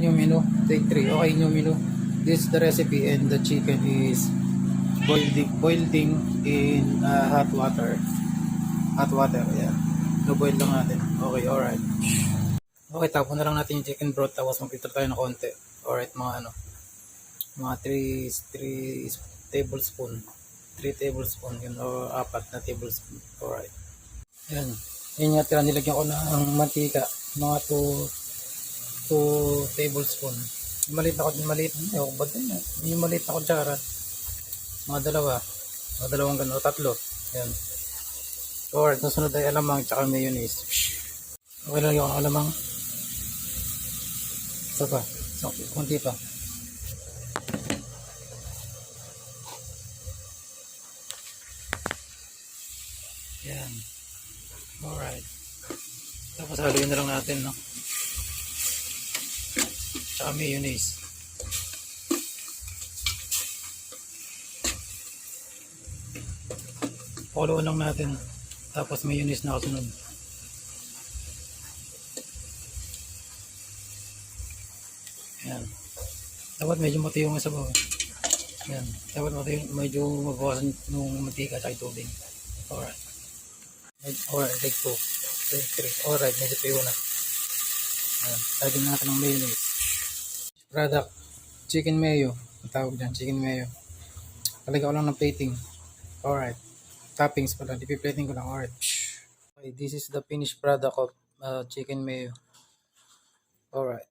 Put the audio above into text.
new menu. Take 3. Okay, new menu. This is the recipe and the chicken is boiling in hot water. Hot water, yeah. No-boil lang natin. Okay, alright. Okay, tapon na lang natin yung chicken broth tapos mag-filter tayo ng konti. Alright, mga 3 tablespoon. 3 tablespoon yun o 4 na tablespoon. Alright. Yan. Yan nga tira, nilagyan ko ng mantika. Mga 2 tablespoon. Yung maliit yung maliit na kutsara. Mga dalawang gano'n, 3. Yan. Alright, nasunod ay alamang tsaka mayonnaise. Okay lang yung alamang. Isa pa. Kunti pa. Yan. Alright. Tapos haluin na lang natin, no? Tsaka mayonnaise. Pakuluan lang natin. Tapos mayonnaise na kasunod. Yan. Dapat medyo matuyo yung sabaw. Yan. Dapat medyo mabawasan yung mantika at tubig. Alright. Alright, take 2. Take 3. Alright, medyo tuyo na. Yan. Lagyan natin ng mayonnaise. Product. Chicken mayo. Ang tawag dyan, chicken mayo. Talagyan ko lang ng plating. Alright. Toppings pala. Dipi-plating ko lang. Alright. Okay, this is the finished product of chicken mayo. Alright.